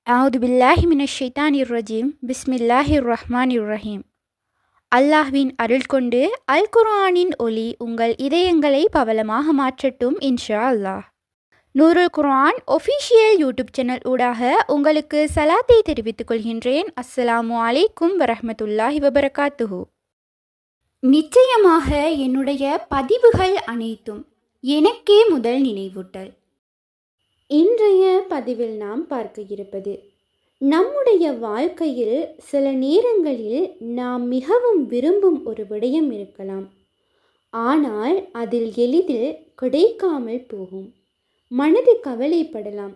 அவுது பில்லாஹி மினஷ் ஷைத்தானிர் ரஜீம் பிஸ்மில்லாஹிர் ரஹ்மானிர் ரஹீம். அல்லாஹ்வின் அருள் கொண்டு அல் குர்ஆனின் ஒளி உங்கள் இதயங்களை பவளமாக மாற்றட்டும் இன்ஷா அல்லாஹ். நூருல் குர்ஆன் ஒஃபிஷியல் யூடியூப் சேனல் ஊடாக உங்களுக்கு சலாத்தை தெரிவித்துக் கொள்கின்றேன். அஸ்ஸலாமு அலைக்கும் வரஹ்மத்துல்லாஹி வபரகாத்துஹு. நிச்சயமாக என்னுடைய பதிவுகள் அனைத்தும் எனக்கே முதல் நினைவூட்டல். இன்றைய பதிவில் நாம் பார்க்க இருப்பது, நம்முடைய வாழ்க்கையில் சில நேரங்களில் நாம் மிகவும் விரும்பும் ஒரு விடயம் இருக்கலாம், ஆனால் அதில் எளிதில் கிடைக்காமல் போகும். மனது கவலைப்படலாம்.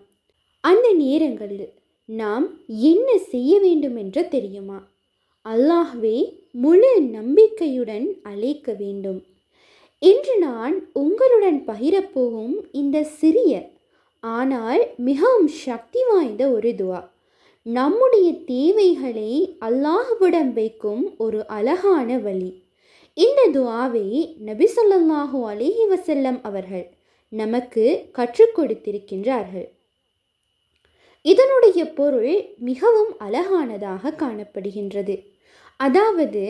அந்த நேரங்களில் நாம் என்ன செய்ய வேண்டும் என்று தெரியுமா? அல்லாஹ்வை முழு நம்பிக்கையுடன் அழைக்க வேண்டும். இன்று நான் உங்களுடன் பகிரப்போகும் இந்த சிறிய ஆனால் மிகவும் சக்தி வாய்ந்த ஒரு துவா, நம்முடைய தேவைகளை அல்லாஹ்விடம் வைக்கும் ஒரு அழகான வழி. இந்த துவாவை நபி ஸல்லல்லாஹு அலைஹி வஸல்லம் அவர்கள் நமக்கு கற்றுக் கொடுத்திருக்கின்றார்கள். இதனுடைய பொருள் மிகவும் அழகானதாக காணப்படுகின்றது. அதாவது,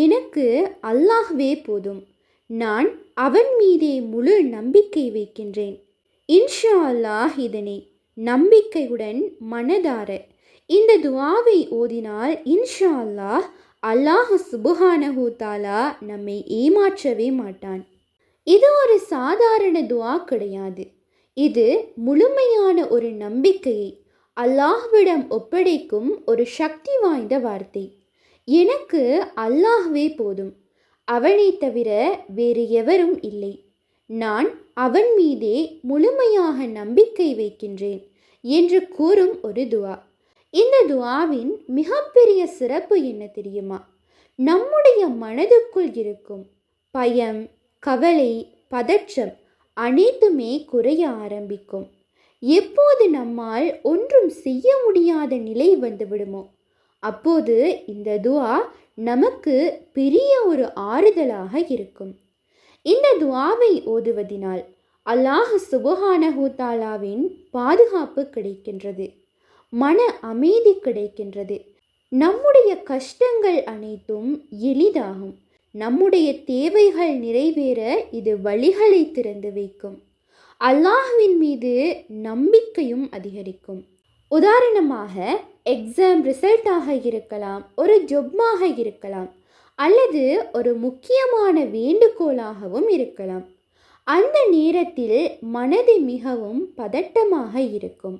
எனக்கு அல்லாஹ்வே போதும், நான் அவன் மீதே முழு நம்பிக்கை வைக்கின்றேன். இன்ஷா அல்லாஹ் இதனை நம்பிக்கையுடன் மனதார இந்த துவாவை ஓதினால் இன்ஷா அல்லாஹ் அல்லாஹ் சுப்ஹானஹு தஆலா நம்மை ஏமாற்றவே மாட்டான். இது ஒரு சாதாரண துவா கிடையாது. இது முழுமையான ஒரு நம்பிக்கையை அல்லாஹ்விடம் ஒப்படைக்கும் ஒரு சக்தி வாய்ந்த வார்த்தை. எனக்கு அல்லாஹ்வே போதும், அவனை தவிர வேறு எவரும் இல்லை, நான் அவன் மீதே முழுமையாக நம்பிக்கை வைக்கின்றேன் என்று கூறும் ஒரு துவா. இந்த துவாவின் மிகப்பெரிய சிறப்பு என்ன தெரியுமா? நம்முடைய மனதுக்குள் இருக்கும் பயம், கவலை, பதற்றம் அனைத்துமே குறைய ஆரம்பிக்கும். எப்போது நம்மால் ஒன்றும் செய்ய முடியாத நிலை வந்துவிடுமோ அப்போது இந்த துவா நமக்கு பெரிய ஒரு ஆறுதலாக இருக்கும். இந்த துவாவை ஓதுவதினால் அல்லாஹ் சுப்ஹானஹு தஆலாவின் பாதுகாப்பு கிடைக்கின்றது, மன அமைதி கிடைக்கின்றது, நம்முடைய கஷ்டங்கள் அனைத்தும் எளிதாகும், நம்முடைய தேவைகள் நிறைவேற இது வழிகளை திறந்து வைக்கும், அல்லாஹ்வின் மீது நம்பிக்கையும் அதிகரிக்கும். உதாரணமாக, எக்ஸாம் ரிசல்ட்டாக இருக்கலாம், ஒரு ஜொப்மாக இருக்கலாம், அல்லது ஒரு முக்கியமான வேண்டுகோளாகவும் இருக்கலாம். அந்த நேரத்தில் மனது மிகவும் பதட்டமாக இருக்கும்.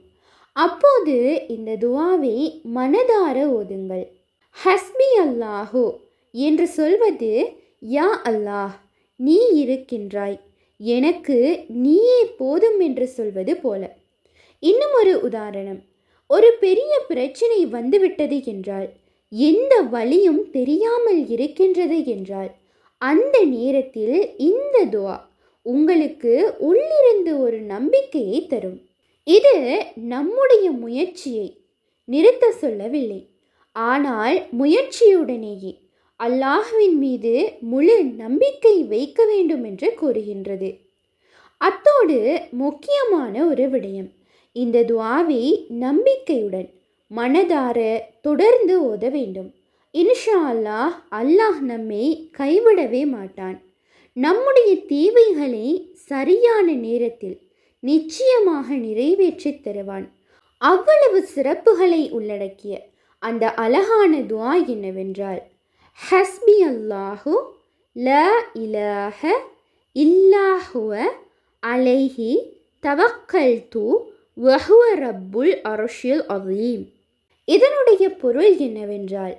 அப்போது இந்த துவாவை மனதார ஓதுங்கள். ஹஸ்பி அல்லாஹு என்று சொல்வது, யா அல்லாஹ், நீ இருக்கின்றாய், எனக்கு நீயே போதும் என்று சொல்வது போல. இன்னும் ஒரு உதாரணம், ஒரு பெரிய பிரச்சனை வந்துவிட்டது என்றால், எந்த வழியும் தெரியாமல் இருக்கின்றது என்றால், அந்த நேரத்தில் இந்த துவா உங்களுக்கு உள்ளிருந்து ஒரு நம்பிக்கையை தரும். இது நம்முடைய முயற்சியை நிறுத்த சொல்லவில்லை, ஆனால் முயற்சியுடனேயே அல்லாஹ்வின் மீது முழு நம்பிக்கை வைக்க வேண்டும் என்று கூறுகின்றது. அத்தோடு முக்கியமான ஒரு விடயம், இந்த துவாவை நம்பிக்கையுடன் மனதார தொடர்ந்து ஓத வேண்டும். இன்ஷா அல்லாஹ் அல்லாஹ் நம்மை கைவிடவே மாட்டான். நம்முடைய தேவைகளை சரியான நேரத்தில் நிச்சயமாக நிறைவேற்றி தருவான். அவ்வளவு சிறப்புகளை உள்ளடக்கிய அந்த அழகான துவா என்னவென்றால், ஹஸ்பி அல்லாஹு லா இலாஹ இல்லா ஹுவ அலைஹி தவக்கல்து வஹுவ ரப்புல் அர்ஷில் அஸீம். இதனுடைய பொருள் என்னவென்றால்,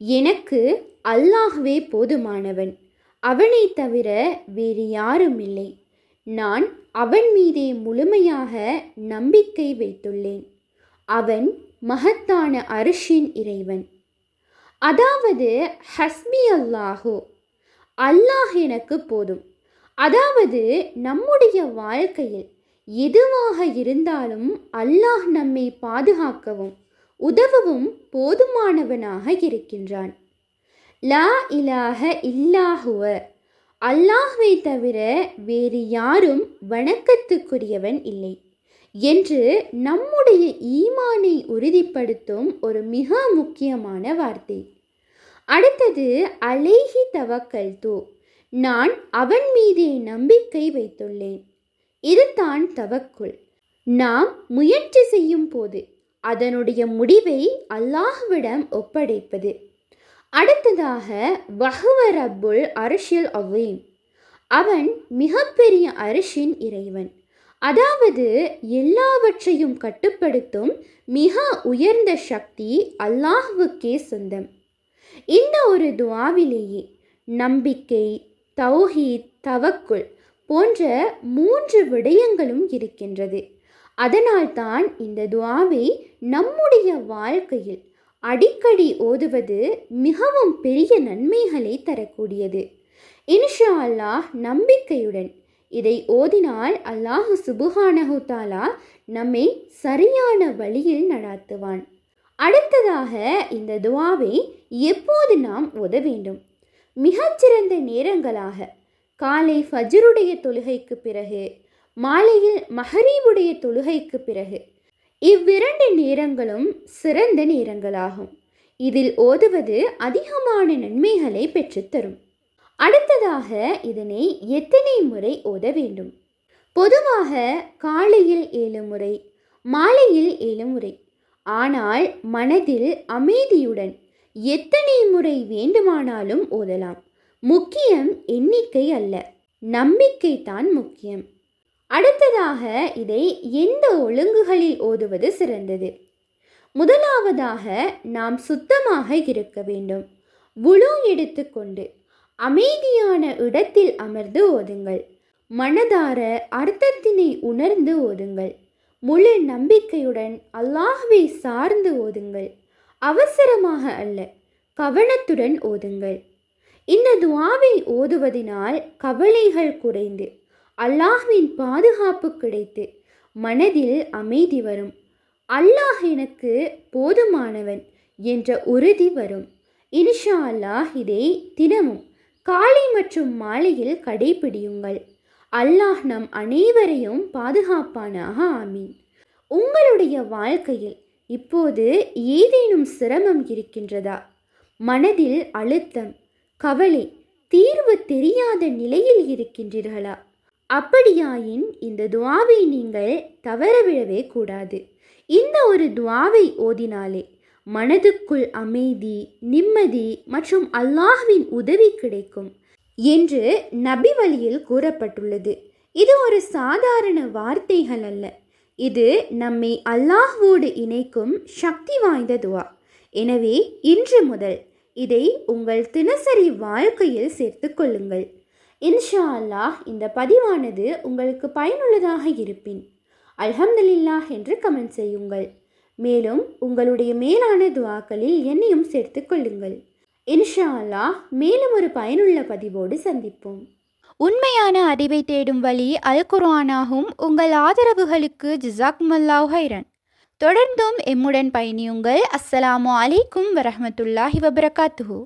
எனக்கு அல்லாஹ்வே போதுமானவன், அவனை தவிர வேறு யாரும் இல்லை, நான் அவன் மீதே முழுமையாக நம்பிக்கை வைத்துள்ளேன், அவன் மகத்தான அர்ஷின் இறைவன். அதாவது, ஹஸ்பி அல்லாஹு, அல்லாஹ் எனக்கு போதும். அதாவது, நம்முடைய வாழ்க்கையில் எதுவாக இருந்தாலும் அல்லாஹ் நம்மை பாதுகாக்கவும் உதவவும் போதுமானவனாக இருக்கின்றான். லா இலாஹ இல்லாஹுவ, அல்லாஹ்வை தவிர வேறு யாரும் வணக்கத்துக்குரியவன் இல்லை, என்று நம்முடைய ஈமானை உறுதிப்படுத்தும் ஒரு மிக முக்கியமான வார்த்தை. அடுத்தது அலைஹி தவக்கல்து, நான் அவன் மீதே நம்பிக்கை வைத்துள்ளேன். இதுதான் தவக்குல். நாம் முயற்சி செய்யும் போது அதனுடைய முடிவை அல்லாஹ்விடம் ஒப்படைப்பது. அடுத்ததாக வஹுவ ரப்புல் அர்ஷில் அஸீம், அவன் மிகப்பெரிய அரிஷின் இறைவன், அதாவது எல்லாவற்றையும் கட்டுப்படுத்தும் மிக உயர்ந்த சக்தி அல்லாஹ்வுக்கே சொந்தம். இந்த ஒரு துஆவிலேயே நம்பிக்கை, தௌஹீத், தவக்குல் போன்ற 3 விடயங்களும் இருக்கின்றது. அதனால்தான் இந்த துஆவை நம்முடைய வாழ்க்கையில் அடிக்கடி ஓதுவது மிகவும் பெரிய நன்மைகளை தரக்கூடியது. இன்ஷா அல்லாஹ் நம்பிக்கையுடன் இதை ஓதினால் அல்லாஹ் சுப்ஹானஹு தஆலா நம்மை சரியான வழியில் நடாத்துவான். அடுத்ததாக இந்த துஆவை எப்போது நாம் ஓத வேண்டும்? மிகச்சிறந்த நேரங்களாக காலை ஃபஜ்ருடைய தொழுகைக்கு பிறகு, மாலையில் மஹரீபுடைய தொழுகைக்கு பிறகு, இவ்விரண்டு நேரங்களும் சிறந்த நேரங்களாகும். இதில் ஓதுவது அதிகமான நன்மைகளை பெற்றுத்தரும். அடுத்ததாக இதனை எத்தனை முறை ஓத வேண்டும்? பொதுவாக காலையில் 7 முறை, மாலையில் 7 முறை. ஆனால் மனதில் அமைதியுடன் எத்தனை முறை வேண்டுமானாலும் ஓதலாம். முக்கியம் எண்ணிக்கை அல்ல, நம்பிக்கை தான் முக்கியம். அடுத்ததாக இதை எந்த ஒழுங்குகளில் ஓதுவது சிறந்தது? முதலாவதாக நாம் சுத்தமாக இருக்க வேண்டும். வுளு எடுத்துக்கொண்டு அமைதியான இடத்தில் அமர்ந்து ஓதுங்கள். மனதார அர்த்தத்தினை உணர்ந்து ஓதுங்கள். முழு நம்பிக்கையுடன் அல்லாஹ்வை சார்ந்து ஓதுங்கள். அவசரமாக அல்ல, கவனத்துடன் ஓதுங்கள். இந்த துஆவை ஓதுவதினால் கவலைகள் குறைந்து அல்லாஹ்வின் பாதுகாப்பு கிடைத்து மனதில் அமைதி வரும். அல்லாஹ் எனக்கு போதுமானவன் என்ற உறுதி வரும். இன்ஷா அல்லாஹ் இதை தினமும் காலை மற்றும் மாலையில் கடைபிடியுங்கள். அல்லாஹ் நம் அனைவரையும் பாதுகாப்பானாக. ஆமீன். உங்களுடைய வாழ்க்கையில் இப்போது ஏதேனும் சிரமம் இருக்கின்றதா? மனதில் அழுத்தம், கவலை, தீர்வு தெரியாத நிலையில் இருக்கின்றீர்களா? அப்படியாயின் இந்த துஆவை நீங்கள் தவறவிடவே கூடாது. இந்த ஒரு துஆவை ஓதினாலே மனதுக்குள் அமைதி, நிம்மதி மற்றும் அல்லாஹ்வின் உதவி கிடைக்கும் என்று நபி வழியில் கூறப்பட்டுள்ளது. இது ஒரு சாதாரண வார்த்தைகள் அல்ல, இது நம்மை அல்லாஹ்வோடு இணைக்கும் சக்தி வாய்ந்த துஆ. எனவே இன்று முதல் இதை உங்கள் தினசரி வாழ்க்கையில் சேர்த்து கொள்ளுங்கள். இன்ஷா அல்லாஹ் இந்த பதிவானது உங்களுக்கு பயனுள்ளதாக இருப்பின் அல்ஹம்துலில்லாஹ் என்று கமெண்ட் செய்யுங்கள். மேலும் உங்களுடைய மேலான துஆக்களில் என்னையும் சேர்த்து கொள்ளுங்கள். இன்ஷா அல்லாஹ் மேலும் ஒரு பயனுள்ள பதிவோடு சந்திப்போம். உண்மையான அறிவை தேடும் வழி அல் குர்ஆனாகும். உங்கள் ஆதரவுகளுக்கு ஜஸாக்குமுல்லாஹு ஹைரன். தொடர்ந்தும் எம்முடன் பயணியுங்கள். அஸ்ஸலாமு அலைக்கும் வரஹ்மத்துல்லாஹி வபரகாத்துஹு.